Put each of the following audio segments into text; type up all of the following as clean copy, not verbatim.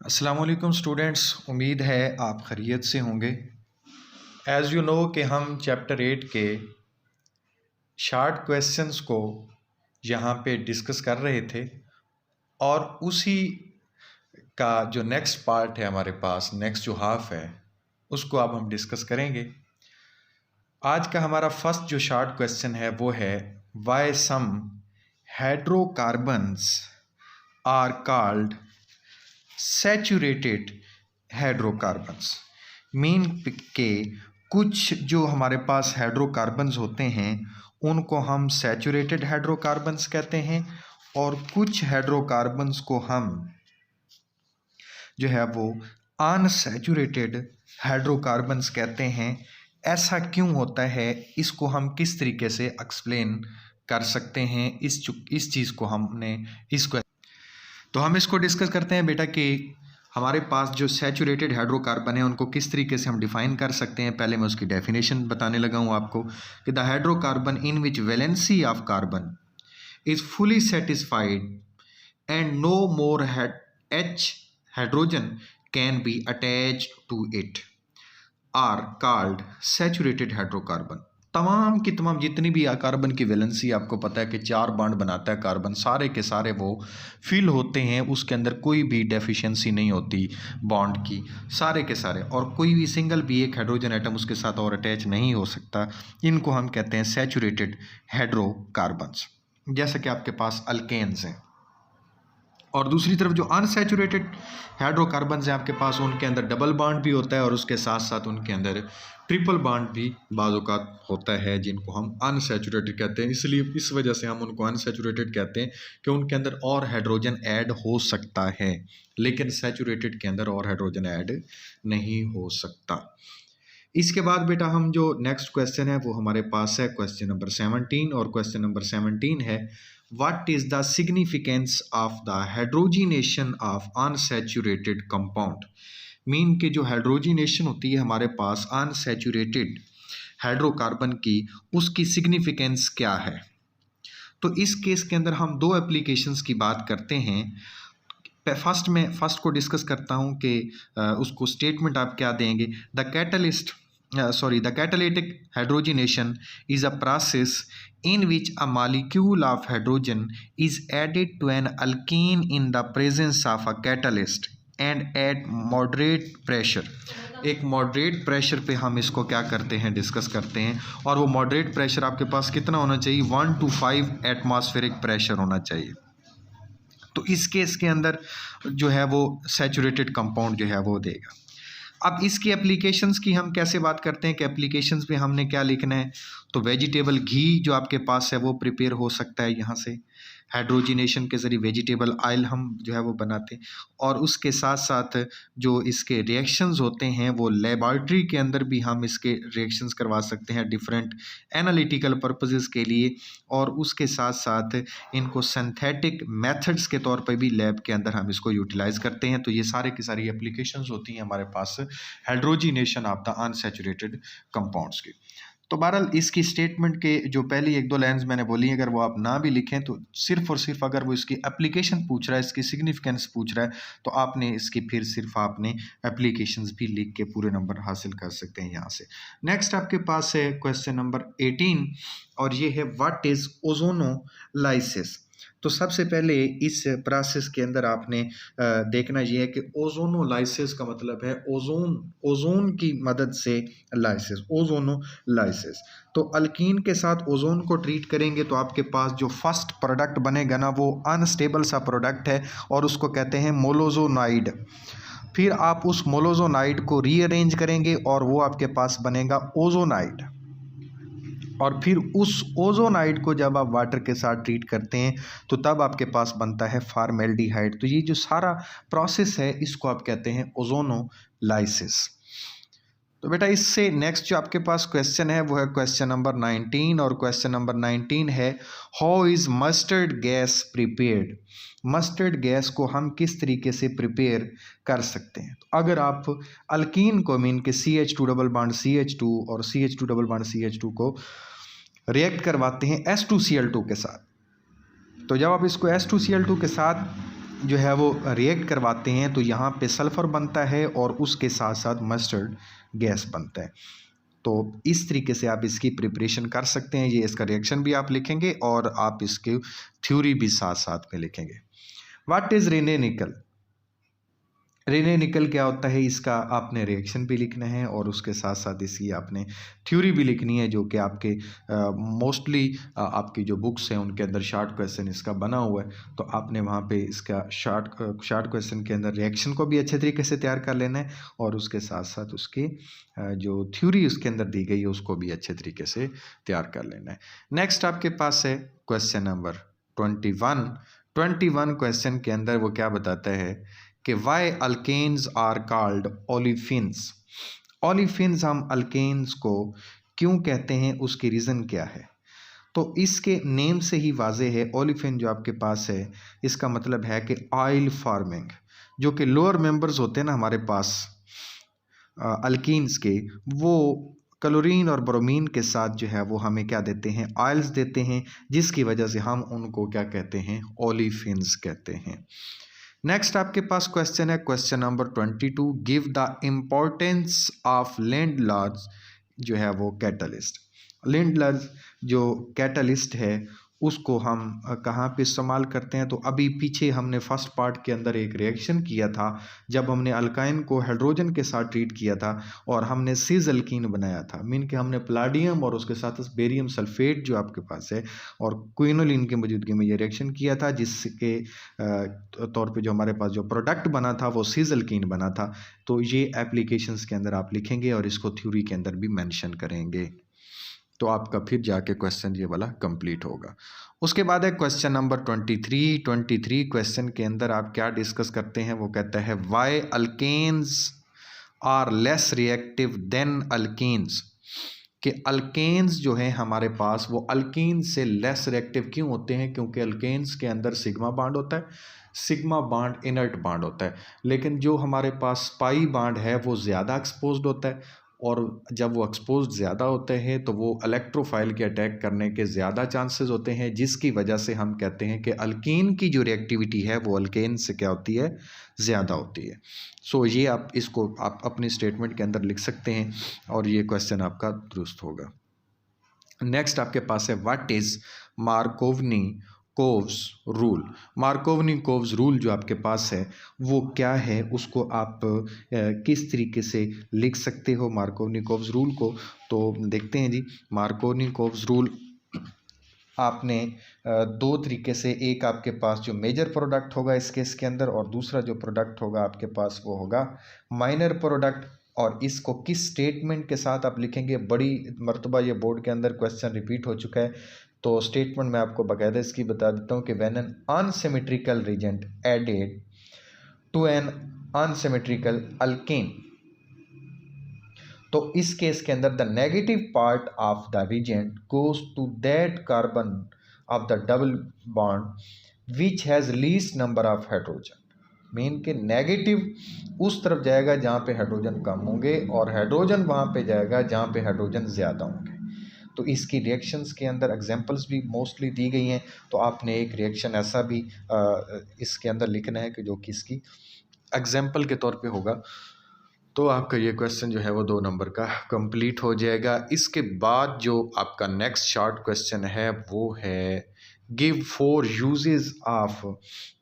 अस्सलामुअलैकुम स्टूडेंट्स, उम्मीद है आप खैरियत से होंगे। एज़ यू नो कि हम चैप्टर 8 के शार्ट क्वेश्चंस को यहाँ पे डिस्कस कर रहे थे और उसी का जो नेक्स्ट पार्ट है हमारे पास, नेक्स्ट जो हाफ है उसको अब हम डिस्कस करेंगे। आज का हमारा फर्स्ट जो शार्ट क्वेश्चन है वो है why some hydrocarbons are called saturated hydrocarbons. Mean के कुछ जो हमारे पास हाइड्रोकार्बन्स होते हैं उनको हम सैचुरेटेड हाइड्रोकार्बन्स कहते हैं और कुछ हाइड्रोकार्बन्स को हम जो है वो अनसैचुरेटेड हाइड्रोकार्बन्स कहते हैं। ऐसा क्यों होता है, इसको हम किस तरीके से एक्सप्लेन कर सकते हैं, इस चीज़ को हमने इसको तो हम इसको डिस्कस करते हैं बेटा कि हमारे पास जो सैचुरेटेड हाइड्रोकार्बन है उनको किस तरीके से हम डिफाइन कर सकते हैं। पहले मैं उसकी डेफिनेशन बताने लगा हूँ आपको कि the hydrocarbon in which valency of carbon is fully satisfied and no more H hydrogen can be attached to it are called saturated hydrocarbon. तमाम की तमाम जितनी भी कार्बन की वैलेंसी आपको पता है कि 4 बॉन्ड बनाता है कार्बन, सारे के सारे वो फिल होते हैं, उसके अंदर कोई भी डेफिशिएंसी नहीं होती बॉन्ड की, सारे के सारे, और कोई भी सिंगल भी एक हाइड्रोजन एटम उसके साथ और अटैच नहीं हो सकता। इनको हम कहते हैं सैचुरेटेड हाइड्रोकार्बन्स। जैसा कि आपके पास अल्केन्स हैं और दूसरी तरफ जो अनसैचुरेटेड हाइड्रोकार्बन्स हैं आपके पास, उनके अंदर डबल बॉन्ड भी होता है और उसके साथ साथ उनके अंदर ट्रिपल बॉन्ड भी बाज़-औक़ात होता है, जिनको हम अनसैचुरेटेड कहते हैं। इसलिए इस वजह से हम उनको अनसैचुरेटेड कहते हैं कि उनके अंदर और हाइड्रोजन ऐड हो सकता है, लेकिन सैचुरेटेड के अंदर और हाइड्रोजन ऐड नहीं हो सकता। इसके बाद बेटा हम जो नेक्स्ट क्वेश्चन है वो हमारे पास है क्वेश्चन नंबर 17 और क्वेश्चन नंबर 17 है what is the significance of the hydrogenation of unsaturated compound. Mean के जो हाइड्रोजिनेशन होती है हमारे पास अनसैचुरेटेड हाइड्रोकार्बन की, उसकी सिग्निफिकेंस क्या है। तो इस केस के अंदर हम दो एप्लीकेशंस की बात करते हैं। फर्स्ट को डिस्कस करता हूं कि उसको स्टेटमेंट आप क्या देंगे। The catalytic hydrogenation is a process in which a molecule of hydrogen is added to an alkene in the presence of a catalyst and at moderate pressure। एक मॉडरेट प्रेशर पे हम इसको क्या करते हैं, डिस्कस करते हैं, और वो मॉडरेट प्रेशर आपके पास कितना होना चाहिए, 1 to 5 एटमॉस्फेरिक प्रेशर होना चाहिए। तो इस केस के अंदर जो है वो सैचुरेटेड कंपाउंड जो है वो देगा। अब इसकी एप्लीकेशंस की हम कैसे बात करते हैं कि एप्लीकेशंस में हमने क्या लिखना है। तो वेजिटेबल घी जो आपके पास है वो प्रिपेयर हो सकता है यहाँ से, हाइड्रोजिनेशन के ज़रिए वेजिटेबल ऑयल हम जो है वो बनाते हैं, और उसके साथ साथ जो इसके रिएक्शंस होते हैं वो लेबॉर्ट्री के अंदर भी हम इसके रिएक्शंस करवा सकते हैं डिफरेंट एनालिटिकल पर्पसेस के लिए, और उसके साथ साथ इनको सिंथेटिक मेथड्स के तौर पर भी लैब के अंदर हम इसको यूटिलाइज़ करते हैं। तो ये सारे की सारी एप्लीकेशंस होती हैं हमारे पास hydrogenation of the unsaturated compounds की। तो बहरहाल इसकी स्टेटमेंट के जो पहली 1-2 लाइन्स मैंने बोली, अगर वो आप ना भी लिखें तो सिर्फ और सिर्फ अगर वो इसकी एप्लीकेशन पूछ रहा है, इसकी सिग्निफिकेंस पूछ रहा है, तो आपने इसकी फिर सिर्फ आपने एप्लीकेशंस भी लिख के पूरे नंबर हासिल कर सकते हैं यहाँ से। नेक्स्ट आपके पास है क्वेश्चन नंबर 18 और ये है व्हाट इज़ ओजोनोलाइसिस। तो सबसे पहले इस प्रोसेस के अंदर आपने देखना ये है कि ओजोनोलाइसिस का मतलब है ओजोन की मदद से लाइसिस, ओजोनोलाइसिस। तो अल्कीन के साथ ओजोन को ट्रीट करेंगे तो आपके पास जो फर्स्ट प्रोडक्ट बनेगा ना वो अनस्टेबल सा प्रोडक्ट है और उसको कहते हैं मोलोजोनाइड। फिर आप उस मोलोजोनाइड को रीअरेंज करेंगे और वो आपके पास बनेगा ओजोनाइड, और फिर उस ओजोनाइड को जब आप वाटर के साथ ट्रीट करते हैं तो तब आपके पास बनता है फॉर्मेल्डिहाइड। तो ये जो सारा प्रोसेस है इसको आप कहते हैं ओजोनोलाइसिस। तो बेटा इससे नेक्स्ट जो आपके पास क्वेश्चन है वो है क्वेश्चन नंबर 19 और क्वेश्चन नंबर 19 है how is mustard gas prepared. Mustard gas को हम किस तरीके से प्रिपेयर कर सकते हैं। तो अगर आप अल्कीन को मीन के CH2 डबल बॉन्ड CH2 और CH2 डबल बॉन्ड CH2 को रिएक्ट करवाते हैं H2Cl2 के साथ, तो जब आप इसको H2Cl2 के साथ जो है वो रिएक्ट करवाते हैं तो यहाँ पे सल्फ़र बनता है और उसके साथ साथ मस्टर्ड गैस बनता है। तो इस तरीके से आप इसकी प्रिपरेशन कर सकते हैं। ये इसका रिएक्शन भी आप लिखेंगे और आप इसकी थ्योरी भी साथ साथ में लिखेंगे। व्हाट इज़ रेने निकल? रेने निकल क्या होता है, इसका आपने रिएक्शन भी लिखना है और उसके साथ साथ इसकी आपने थ्योरी भी लिखनी है, जो कि आपके मोस्टली आपकी जो बुक्स हैं उनके अंदर शॉर्ट क्वेश्चन इसका बना हुआ है। तो आपने वहाँ पे इसका शॉर्ट क्वेश्चन के अंदर रिएक्शन को भी अच्छे तरीके से तैयार कर लेना है और उसके साथ साथ उसकी जो थ्योरी उसके अंदर दी गई है उसको भी अच्छे तरीके से तैयार कर लेना है। नेक्स्ट आपके पास है क्वेश्चन नंबर 21 क्वेश्चन के अंदर वो क्या बताता है कि why alkanes are called olefins. Olefins हम अल्केन्स को क्यों कहते हैं, उसकी रीज़न क्या है? तो इसके नेम से ही वाजे है, ओलिफिन जो आपके पास है इसका मतलब है कि ऑयल फार्मिंग, जो कि लोअर मेंबर्स होते हैं ना हमारे पास अल्कीन्स के, वो क्लोरीन और ब्रोमीन के साथ जो है वो हमें क्या देते हैं, ऑयल्स देते हैं, जिसकी वजह से हम उनको क्या कहते हैं, ओलिफिन्स कहते हैं। नेक्स्ट आपके पास क्वेश्चन है question number 22, give the importance of Lindlar's जो है वो कैटलिस्ट। लिंडलर्स जो कैटलिस्ट है उसको हम कहाँ पे इस्तेमाल करते हैं? तो अभी पीछे हमने फर्स्ट पार्ट के अंदर एक रिएक्शन किया था जब हमने अल्काइन को हाइड्रोजन के साथ ट्रीट किया था और हमने सिस अल्कीन बनाया था। मीन कि हमने प्लाडियम और उसके साथ बेरियम सल्फेट जो आपके पास है और क्विनोलिन की मौजूदगी में ये रिएक्शन किया था, जिसके तौर पे जो हमारे पास जो प्रोडक्ट बना था वो सिस अल्कीन बना था। तो ये एप्लीकेशंस के अंदर आप लिखेंगे और इसको थ्योरी के अंदर भी मेंशन करेंगे, तो आपका फिर जाके क्वेश्चन ये वाला कंप्लीट होगा। उसके बाद है क्वेश्चन नंबर 23 क्वेश्चन के अंदर आप क्या डिस्कस करते हैं, वो कहता है why alkanes are less reactive than alkenes. कि अल्केन्स जो है हमारे पास वो अल्कीन से लेस रिएक्टिव क्यों होते हैं? क्योंकि अल्केन्स के अंदर सिग्मा बांड होता है, सिग्मा बांड इनर्ट बांड होता है, लेकिन जो हमारे पास पाई बांड है वो ज़्यादा एक्सपोज्ड होता है और जब वो एक्सपोज ज़्यादा होते हैं तो वो इलेक्ट्रोफाइल के अटैक करने के ज़्यादा चांसेस होते हैं, जिसकी वजह से हम कहते हैं कि अल्कीन की जो रिएक्टिविटी है वो अल्केन से क्या होती है, ज़्यादा होती है। सो ये आप इसको आप अपनी स्टेटमेंट के अंदर लिख सकते हैं और ये क्वेश्चन आपका दुरुस्त होगा। नेक्स्ट आपके पास है व्हाट इज़ मार्कोवनी कोव्स रूल। मार्कोवनी कोव्स रूल जो आपके पास है वो क्या है, उसको आप किस तरीके से लिख सकते हो मार्कोवनी कोव्स रूल को? तो देखते हैं जी। मार्कोवनी कोव्स रूल आपने दो तरीके से, एक आपके पास जो मेजर प्रोडक्ट होगा इस केस के अंदर और दूसरा जो प्रोडक्ट होगा आपके पास वो होगा माइनर प्रोडक्ट। और इसको किस स्टेटमेंट के साथ आप लिखेंगे, बड़ी मर्तबा ये बोर्ड के अंदर क्वेश्चन रिपीट हो चुका है, तो स्टेटमेंट मैं आपको बाकायदा इसकी बता देता हूँ कि when an unsymmetrical reagent added to an unsymmetrical alkane, तो इस केस के अंदर the negative part of the reagent goes to that carbon of the double bond which has least number of hydrogen. Mean के negative उस तरफ जाएगा जहाँ पे हाइड्रोजन कम होंगे और हाइड्रोजन वहाँ पे जाएगा जहाँ पे हाइड्रोजन ज़्यादा होंगे। तो इसकी रिएक्शंस के अंदर एग्जांपल्स भी मोस्टली दी गई हैं, तो आपने एक रिएक्शन ऐसा भी इसके अंदर लिखना है कि जो कि इसकी एग्जांपल के तौर पे होगा। तो आपका ये क्वेश्चन जो है वो 2 नंबर का कंप्लीट हो जाएगा। इसके बाद जो आपका नेक्स्ट शॉर्ट क्वेश्चन है वो है गिव 4 यूजेस ऑफ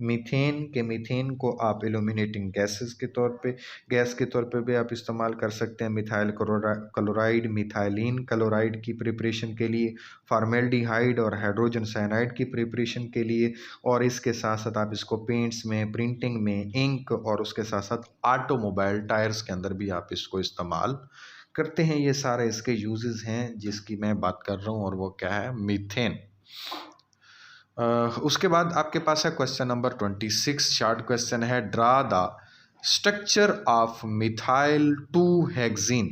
मीथेन। के मीथेन को आप इल्यूमिनेटिंग गैस के तौर पे भी आप इस्तेमाल कर सकते हैं। मिथाइल क्लोराइड, मिथाइलिन क्लोराइड की प्रिपरेशन के लिए, फॉर्मेल्डिहाइड और हाइड्रोजन साइनाइड की प्रिपरेशन के लिए, और इसके साथ साथ आप इसको पेंट्स में, प्रिंटिंग में, इंक और उसके साथ साथ ऑटोमोबाइल टायर्स के अंदर भी आप इसको इस्तेमाल करते हैं। ये सारे इसके यूजेस हैं जिसकी मैं बात कर रहा हूँ और वो क्या है, मीथेन। उसके बाद आपके पास है क्वेश्चन नंबर 26, शॉर्ट क्वेश्चन है draw the structure of methyl 2 hexene.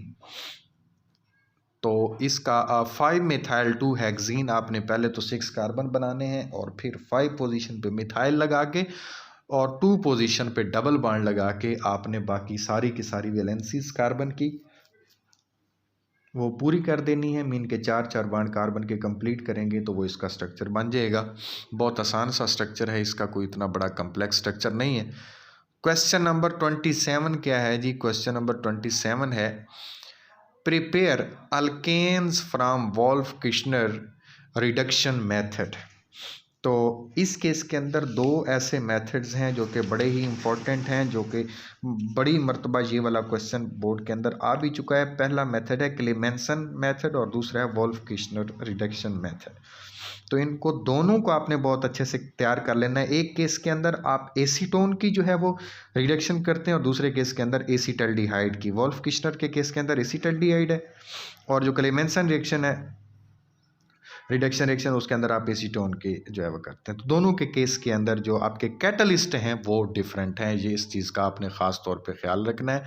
तो इसका 5 मिथाइल 2 हेक्सीन, आपने पहले तो 6 कार्बन बनाने हैं और फिर 5 पोजीशन पे मिथाइल लगा के और 2 पोजीशन पे डबल बॉन्ड लगा के आपने बाकी सारी की सारी वैलेंसीज कार्बन की वो पूरी कर देनी है। मीन के 4 बॉन्ड कार्बन के कंप्लीट करेंगे तो वो इसका स्ट्रक्चर बन जाएगा। बहुत आसान सा स्ट्रक्चर है, इसका कोई इतना बड़ा कम्प्लेक्स स्ट्रक्चर नहीं है। क्वेश्चन नंबर 27 क्या है जी? क्वेश्चन नंबर 27 है prepare alkanes from Wolff Kishner reduction method. तो इस केस के अंदर दो ऐसे मेथड्स हैं जो कि बड़े ही इंपॉर्टेंट हैं, जो कि बड़ी मर्तबा ये वाला क्वेश्चन बोर्ड के अंदर आ भी चुका है। पहला मेथड है क्लेमेंसन मेथड और दूसरा है वोल्फ किश्नर रिडक्शन मेथड। तो इनको दोनों को आपने बहुत अच्छे से तैयार कर लेना है। एक केस के अंदर आप एसीटोन की जो है वो रिडक्शन करते हैं और दूसरे केस के अंदर एसीटल्डिहाइड की। वोल्फ किश्नर के केस के अंदर एसीटल्डिहाइड है और जो क्लेमेंसन रिएक्शन है, रिडक्शन रिएक्शन, उसके अंदर आप एसीटोन के जो है वो करते हैं। तो दोनों के केस के अंदर जो आपके कैटलिस्ट हैं वो डिफरेंट हैं। ये इस चीज़ का आपने ख़ास तौर पे ख्याल रखना है।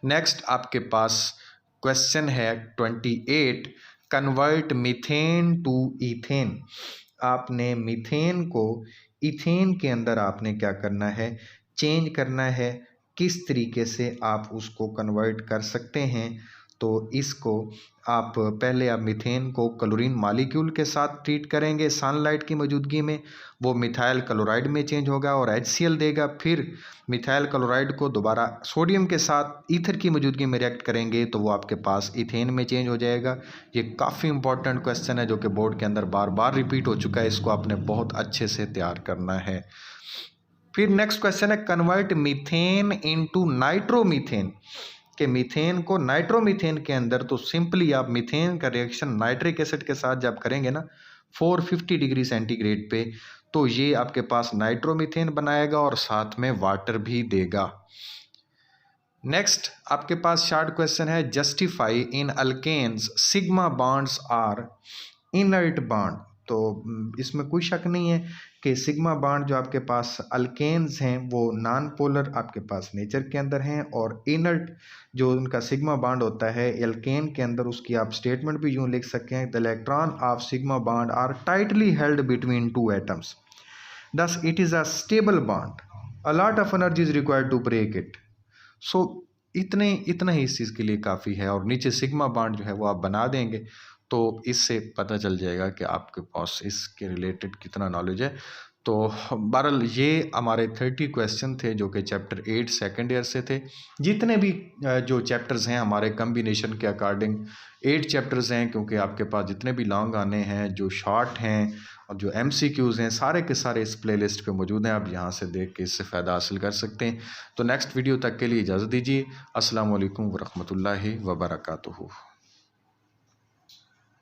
नेक्स्ट आपके पास क्वेश्चन है 28 कन्वर्ट मीथेन टू ईथेन। आपने मीथेन को इथेन के अंदर आपने क्या करना है? चेंज करना है। किस तरीके से आप उसको कन्वर्ट कर सकते हैं? तो इसको आप पहले आप मीथेन को क्लोरीन मॉलिक्यूल के साथ ट्रीट करेंगे सनलाइट की मौजूदगी में, वो मिथाइल क्लोराइड में चेंज होगा और HCl देगा। फिर मिथाइल क्लोराइड को दोबारा सोडियम के साथ ईथर की मौजूदगी में रिएक्ट करेंगे तो वो आपके पास इथेन में चेंज हो जाएगा। ये काफ़ी इंपॉर्टेंट क्वेश्चन है जो कि बोर्ड के अंदर बार बार रिपीट हो चुका है। इसको आपने बहुत अच्छे से तैयार करना है। फिर नेक्स्ट क्वेश्चन है कन्वर्ट मीथेन इनटू नाइट्रोमीथेन। कि मीथेन को नाइट्रोमीथेन के अंदर, तो सिंपली आप मीथेन का रिएक्शन नाइट्रिक एसिड के साथ जब करेंगे ना 450 डिग्री सेंटीग्रेड पे, तो ये आपके पास नाइट्रोमीथेन बनाएगा और साथ में वाटर भी देगा। नेक्स्ट आपके पास शार्ट क्वेश्चन है justify in alkanes sigma bonds are inert bond. तो इसमें कोई शक नहीं है कि सिग्मा बॉन्ड जो आपके पास अल्केन्स हैं वो नॉन पोलर आपके पास नेचर के अंदर हैं, और इनर्ट जो उनका सिग्मा बॉन्ड होता है एल्केन के अंदर, उसकी आप स्टेटमेंट भी यूँ लिख सकते हैं the electron of sigma bond are tightly held between two atoms, thus it is a stable bond, a lot of energy is required to break it। सो इतना ही इस चीज़ के लिए काफ़ी है। और नीचे सिग्मा बॉन्ड जो है वो आप बना देंगे तो इससे पता चल जाएगा कि आपके पास इसके रिलेटेड कितना नॉलेज है। तो बहरहाल ये हमारे 30 क्वेश्चन थे जो कि चैप्टर 8 सेकेंड ईयर से थे। जितने भी जो चैप्टर्स हैं हमारे कम्बिनेशन के अकॉर्डिंग 8 चैप्टर्स हैं, क्योंकि आपके पास जितने भी लॉन्ग आने हैं, जो शॉर्ट हैं और जो MCQs हैं, सारे के सारे इस प्लेलिस्ट पे मौजूद हैं। आप यहाँ से देख के इससे फ़ायदा हासिल कर सकते हैं। तो नेक्स्ट वीडियो तक के लिए इजाज़त दीजिए। अस्सलाम वालेकुम वरहमतुल्लाहि वबरकातुहू।